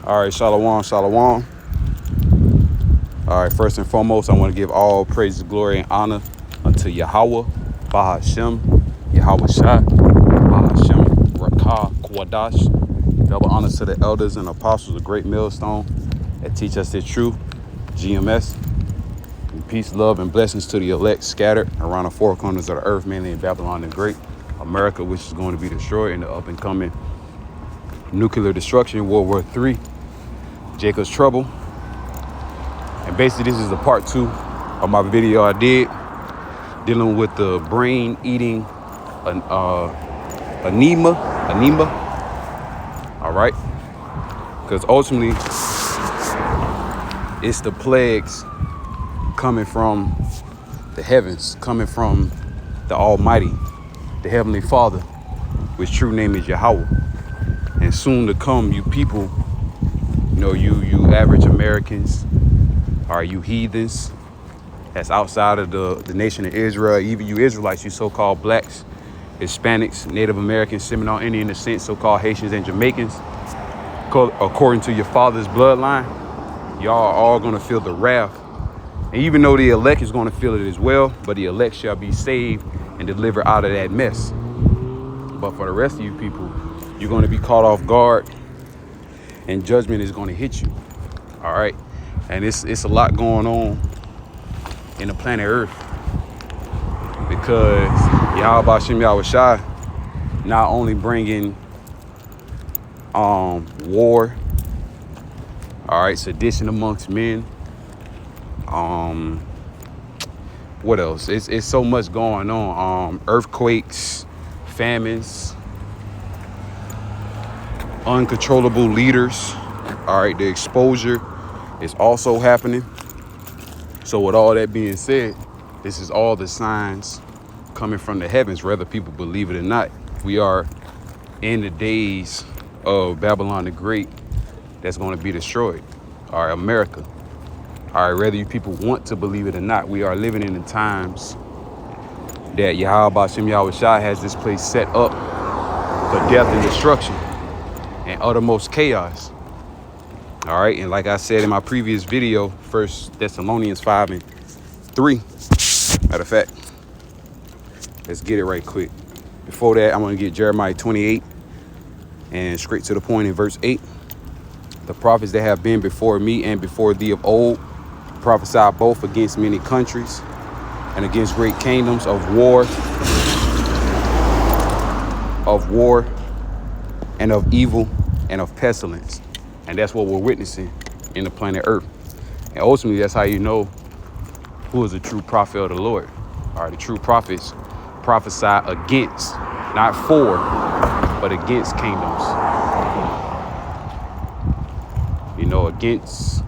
All right, Shalom, Shalom. All right, first and foremost, I want to give all praise, glory, and honor unto Yahweh, Bahashem, Yahweh Shai, Bahashem, Rakah, Kwadash. Double honor to the elders and apostles of Great Millstone that teach us the truth, GMS. And peace, love, and blessings to the elect scattered around the four corners of the earth, mainly in Babylon the Great, America, which is going to be destroyed in the up-and-coming nuclear destruction, World War III, Jacob's Trouble. And basically, this is the part 2 of my video I did dealing with the brain-eating anemia. All right? Because ultimately, it's the plagues coming from the heavens, coming from the Almighty, the Heavenly Father, which true name is Yahweh. And soon to come, you people, you average Americans, or you heathens that's outside of the nation of Israel, even you Israelites, you so-called blacks, Hispanics, Native Americans, Seminole Indian descent, so-called Haitians and Jamaicans, according to your father's bloodline, y'all are all going to feel the wrath. And even though the elect is going to feel it as well, but the elect shall be saved and delivered out of that mess. But for the rest of you people, you're going to be caught off guard and judgment is going to hit you. All right. And it's a lot going on in the planet Earth because Yahweh Shem Yahweh Shai not only bringing war, all right, sedition amongst men. What else? It's so much going on. Earthquakes, famines, uncontrollable leaders. All right, the exposure is also happening. So with all that being said, this is all the signs coming from the heavens, whether people believe it or not. We are in the days of Babylon the Great that's going to be destroyed. All right, America. All right, whether you people want to believe it or not, we are living in the times that Yahweh Shem Yahweh Shai has this place set up for death and destruction and uttermost chaos. All right, and like I said in my previous video, 1 Thessalonians 5:3. Matter of fact, let's get it right quick. Before that, I'm going to get Jeremiah 28 and straight to the point in verse 8. The prophets that have been before me and before thee of old prophesy both against many countries and against great kingdoms of war and of evil and of pestilence. And that's what we're witnessing in the planet Earth. And ultimately, that's how you know who is a true prophet of the Lord. All right, the true prophets prophesy against, not for, but against kingdoms. Against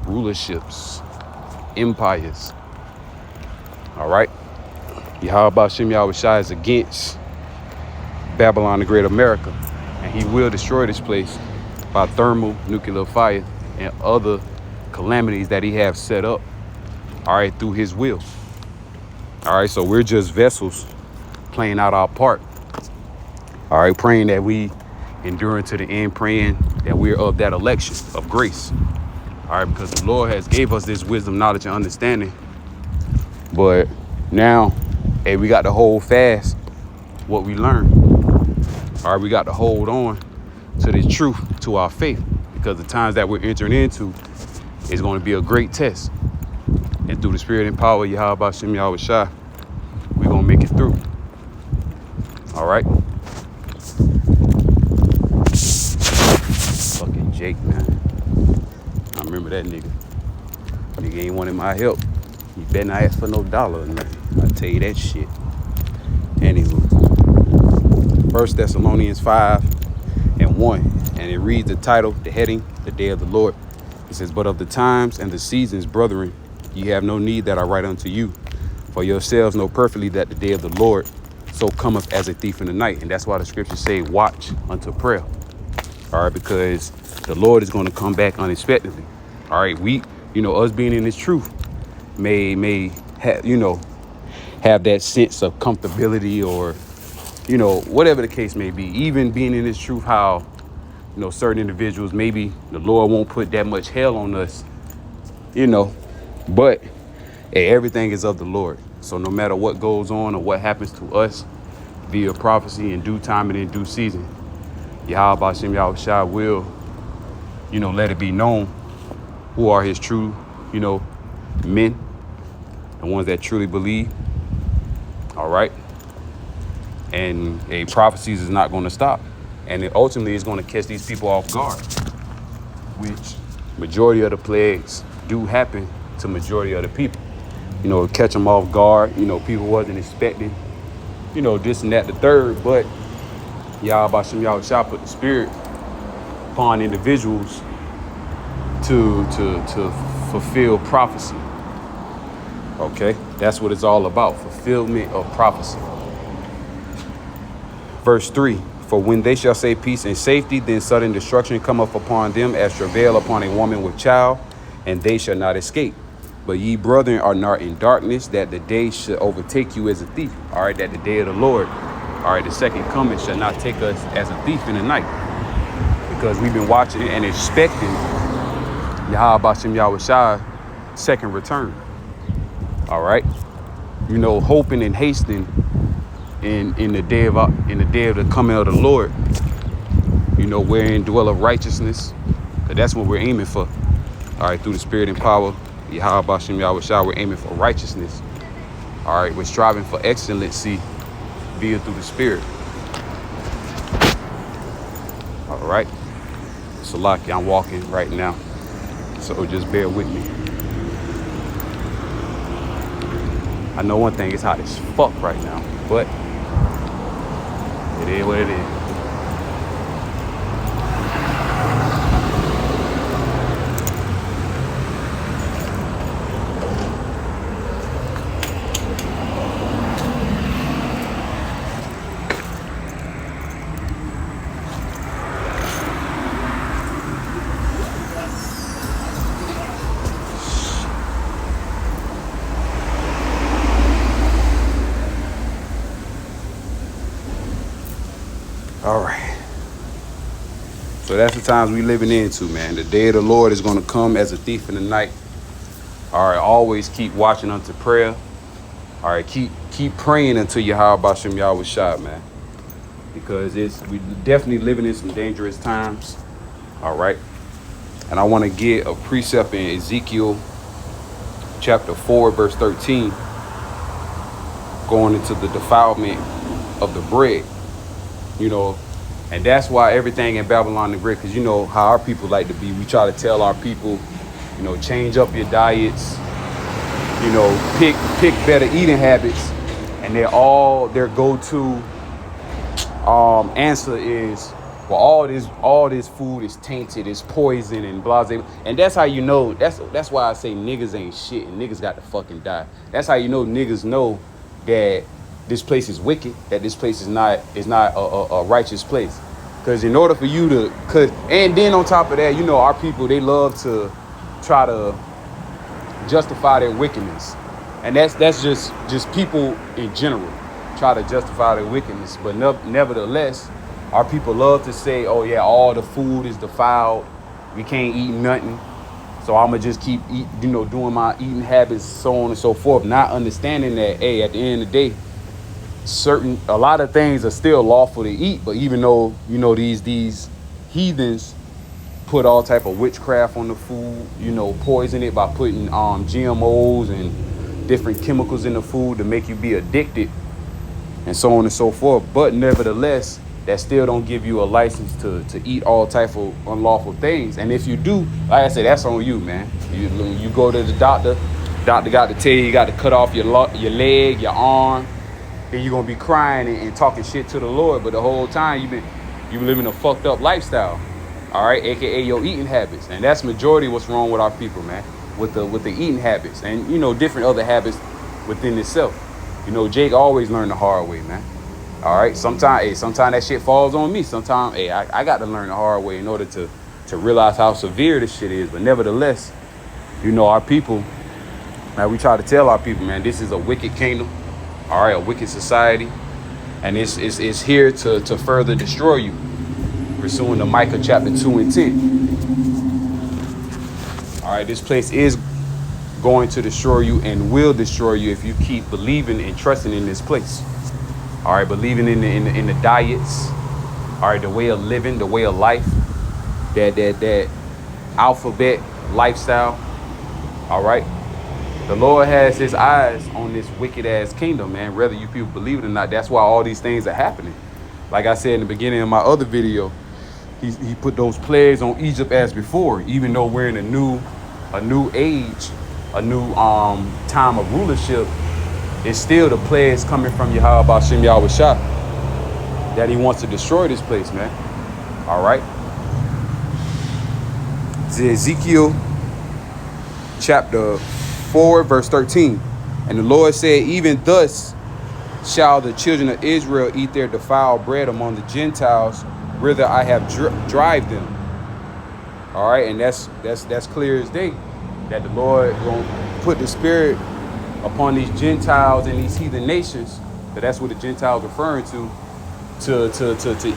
rulerships, empires. All right. Yahweh Shem Yahweh Shai is against Babylon the Great America. And he will destroy this place by thermal nuclear fire and other calamities that he has set up, all right, through his will. All right, so we're just vessels playing out our part. All right, praying that we endure to the end, praying that we're of that election of grace. All right, because the Lord has gave us this wisdom, knowledge, and understanding. But now, hey, we got to hold fast what we learned. All right, we got to hold on to the truth, to our faith, because the times that we're entering into is going to be a great test. And through the spirit and power of Yahweh Shem Yahweh Shai, we're going to make it through. All right. Fucking Jake, man. I remember that nigga. Nigga ain't wanted my help. You better not ask for no dollar or nothing. I'll tell you that shit. Anywho. 1 Thessalonians 5:1. And it reads the title, the heading, the day of the Lord. It says, but of the times and the seasons, brethren, ye have no need that I write unto you. For yourselves know perfectly that the day of the Lord so cometh as a thief in the night. And that's why the scriptures say, watch unto prayer. All right, because the Lord is going to come back unexpectedly. All right, we, us being in this truth may have, have that sense of comfortability or, whatever the case may be. Even being in this truth, how, certain individuals, maybe the Lord won't put that much hell on us, but hey, everything is of the Lord. So no matter what goes on or what happens to us via prophecy in due time and in due season, Yahweh Hashem Yahushua will, let it be known who are his true, men, the ones that truly believe. All right. And prophecies is not going to stop. And it ultimately is going to catch these people off guard, which majority of the plagues do happen to majority of the people. Catch them off guard. People wasn't expecting, this and that, the third. But Yahweh Shem Yahushua put the spirit upon individuals to fulfill prophecy. Okay, that's what it's all about, fulfillment of prophecy. Verse 3, for when they shall say peace and safety, then sudden destruction cometh upon them as travail upon a woman with child, and they shall not escape. But ye, brethren, are not in darkness, that the day should overtake you as a thief. All right, that the day of the Lord, all right, the second coming shall not take us as a thief in the night. Because we've been watching and expecting Yahweh Shem Yahushua's second return. All right, hoping and hasting in the day of the coming of the Lord, wherein dwell of righteousness, because that's what we're aiming for. All right, through the spirit and power, Yahweh Shem Yahushua, we're aiming for righteousness. All right, we're striving for excellency via through the spirit. All right, Salaki, I'm walking right now, so just bear with me. I know one thing, it's hot as fuck right now, but it is what it is. All right. So that's the times we living into, man. The day of the Lord is going to come as a thief in the night. All right. Always keep watching unto prayer. All right. Keep praying until Yahweh Shem Yahushua, man. Because we definitely living in some dangerous times. All right. And I want to get a precept in Ezekiel chapter 4, verse 13. Going into the defilement of the bread. And that's why everything in Babylon the Great, because how our people like to be. We try to tell our people, change up your diets, pick better eating habits, and their go-to answer is, well, all this food is tainted, it's poison and blah blah. And that's how that's why I say niggas ain't shit and niggas got to fucking die. That's how niggas know that this place is wicked, that this place is not a righteous place. Because in order for you to, and then on top of that, our people, they love to try to justify their wickedness. And that's just people in general try to justify their wickedness. But nevertheless, our people love to say, oh yeah, all the food is defiled, we can't eat nothing, so I'm gonna just keep doing my eating habits, so on and so forth, not understanding that, hey, at the end of the day, a lot of things are still lawful to eat, but even though these heathens put all type of witchcraft on the food, poison it by putting GMOs and different chemicals in the food to make you be addicted and so on and so forth. But nevertheless, that still don't give you a license to eat all type of unlawful things. And if you do, like I said, that's on you, man. You go to the doctor got to tell you got to cut off your leg, your arm. Then you're going to be crying and talking shit to the Lord. But the whole time you living a fucked up lifestyle. All right. AKA your eating habits. And that's majority what's wrong with our people, man. With the eating habits and, different other habits within itself. Jake always learned the hard way, man. All right. Sometimes that shit falls on me. Sometimes, I got to learn the hard way in order to realize how severe this shit is. But nevertheless, our people, man, we try to tell our people, man, this is a wicked kingdom. All right, a wicked society, and it's here to further destroy you. pursuing the Micah chapter 2 and 10. All right, this place is going to destroy you and will destroy you if you keep believing and trusting in this place. All right, believing in the diets, all right, the way of living, the way of life, that alphabet lifestyle. All right, the Lord has his eyes on this wicked ass kingdom, man, whether you people believe it or not. That's why all these things are happening. Like I said in the beginning of my other video, he put those plagues on Egypt as before, even though we're in a new age, a new time of rulership. It's still the plagues coming from Yahweh Ba'Shem Yahweh Shah that he wants to destroy this place, man. All right. Ezekiel chapter 4 verse 13. And the Lord said, even thus shall the children of Israel eat their defiled bread among the Gentiles, whither I have driven them. All right, and that's clear as day that the Lord will put the spirit upon these Gentiles and these heathen nations. But that's what the Gentiles referring to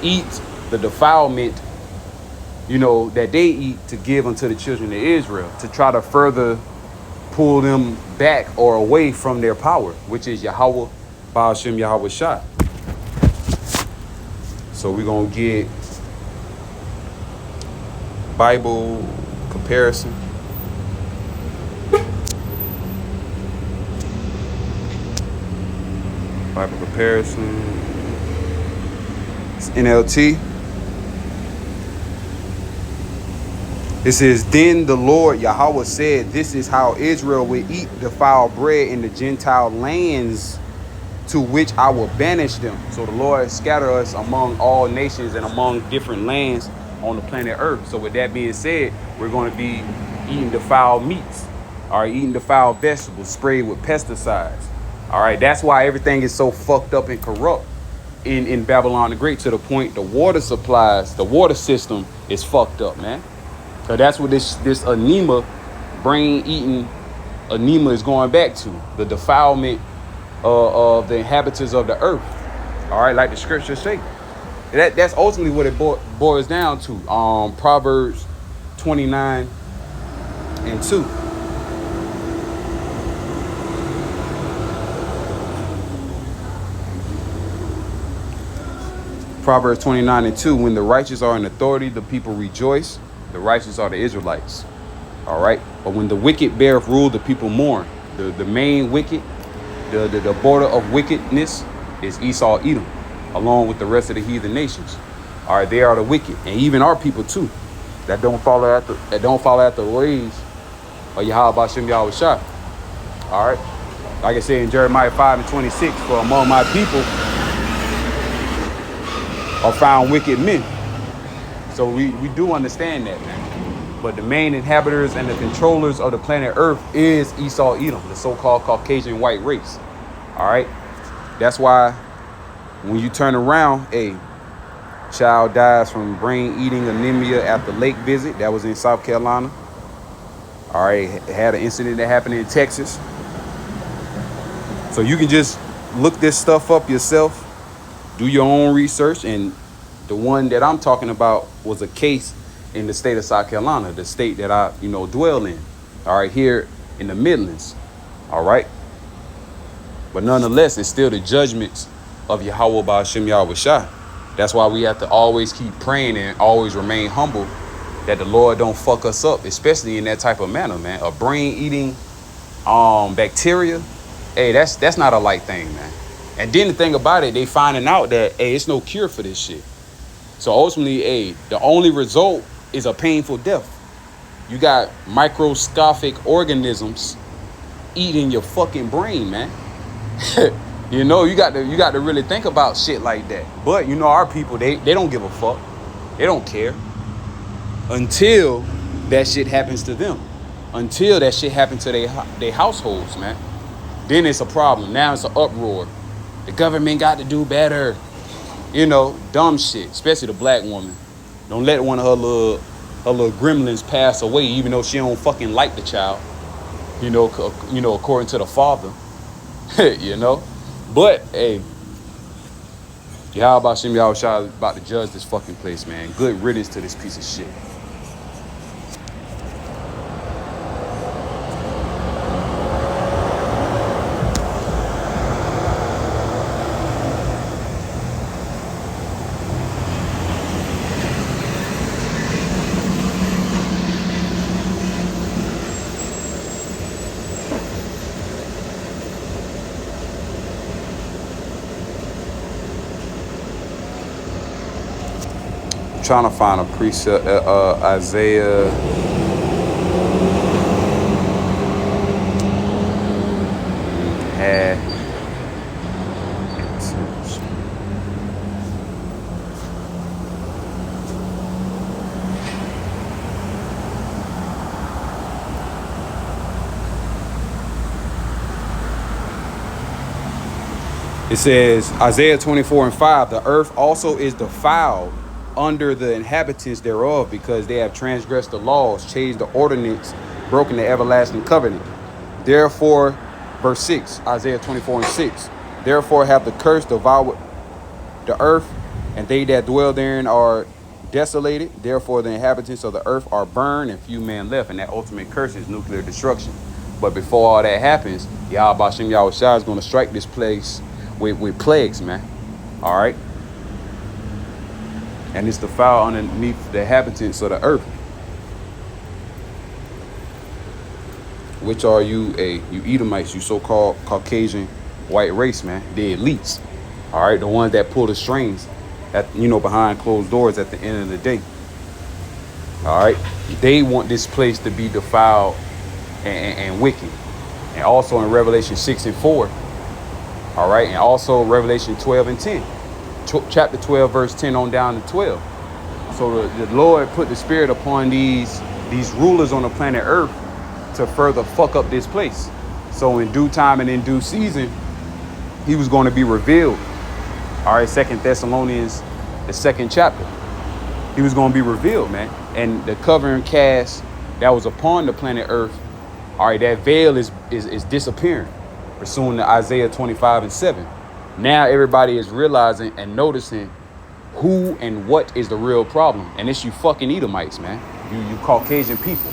eat the defilement, you know, that they eat, to give unto the children of Israel, to try to further pull them back or away from their power, which is Yahweh Ba'Shem Yahweh Shah. So we're gonna get Bible comparison. Bible comparison. It's NLT. It says, then the Lord Yahweh said, this is how Israel will eat defiled bread in the Gentile lands to which I will banish them. So the Lord scatter us among all nations and among different lands on the planet Earth. So with that being said, we're going to be eating defiled meats, all right, eating defiled vegetables sprayed with pesticides. All right, that's why everything is so fucked up and corrupt in Babylon the Great, to the point the water supplies, the water system is fucked up, man. So that's what this anema, brain-eating anema, is going back to. The defilement of the inhabitants of the earth. All right, like the scriptures say. That's ultimately what it boils down to. Proverbs 29 and 2. Proverbs 29 and 2. When the righteous are in authority, the people rejoice. The righteous are the Israelites. All right. But when the wicked beareth rule, the people mourn. The main wicked, the border of wickedness is Esau, Edom, along with the rest of the heathen nations. All right, they are the wicked, and even our people too, that don't follow after the ways of Yahweh Ba'Shem Yahweh Shah. All right, like I said in Jeremiah 5 and 26, for among my people are found wicked men. So we do understand that, man. But the main inhabitants and the controllers of the planet Earth is Esau, Edom, the so-called Caucasian white race. All right. That's why when you turn around, a child dies from brain-eating anemia after lake visit. That was in South Carolina. All right. Had an incident that happened in Texas. So you can just look this stuff up yourself, do your own research. And the one that I'm talking about was a case in the state of South Carolina, the state that I, dwell in. All right, here in the Midlands. All right. But nonetheless, it's still the judgments of Yahweh Ba'Shem Yahweh Shah. That's why we have to always keep praying and always remain humble that the Lord don't fuck us up, especially in that type of manner, man. A brain-eating bacteria, hey, that's not a light thing, man. And then the thing about it, they finding out that, hey, it's no cure for this shit. So ultimately, hey, the only result is a painful death. You got microscopic organisms eating your fucking brain, man. You got to really think about shit like that. But our people, they don't give a fuck. They don't care until that shit happens to them. Until that shit happens to their households, man. Then it's a problem. Now it's an uproar. The government got to do better. Dumb shit, especially the black woman. Don't let one of her little gremlins pass away, even though she don't fucking like the child. According to the father. But hey, Yahweh Shem Yahushua is about to judge this fucking place, man. Good riddance to this piece of shit. Trying to find a precept, Isaiah. It says, Isaiah 24:5, the earth also is defiled under the inhabitants thereof, because they have transgressed the laws, changed the ordinance, broken the everlasting covenant. Therefore, verse 6, Isaiah 24:6, therefore have the curse devoured the earth, and they that dwell therein are desolated. Therefore the inhabitants of the earth are burned, and few men left. And that ultimate curse is nuclear destruction. But before all that happens, Yahweh Shem Yahushua is going to strike this place with plagues, man. All right. And it's the foul underneath the inhabitants of the earth. Which are you Edomites, you so-called Caucasian white race, man. The elites. All right, the ones that pull the strings behind closed doors at the end of the day. All right. They want this place to be defiled and wicked. And also in Revelation 6:4. All right, and also Revelation 12:10. Chapter 12, verse 10 on down to 12. So the Lord put the spirit upon these rulers on the planet Earth to further fuck up this place. So in due time and in due season, he was going to be revealed. All right, 2 Thessalonians, the 2nd chapter. He was going to be revealed, man. And the covering cast that was upon the planet Earth, all right, that veil is disappearing. Pursuing to Isaiah 25:7. Now everybody is realizing and noticing who and what is the real problem. And it's you fucking Edomites, man. You Caucasian people.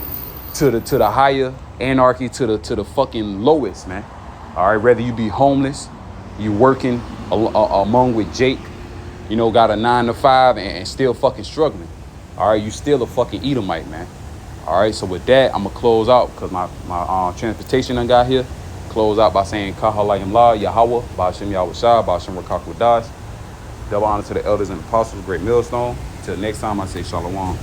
To the higher anarchy, to the fucking lowest, man. All right, whether you be homeless, you working among with Jake, got a 9 to 5 and still fucking struggling. All right, you still a fucking Edomite, man. All right, so with that, I'm gonna close out because my transportation done got here. Close out by saying Kahalayim La, Yahweh, Ba'ashem Yahushua, Ba'ashem Rakak Wadas. Double honor to the elders and apostles, great millstone. Till next time, I say Shalom.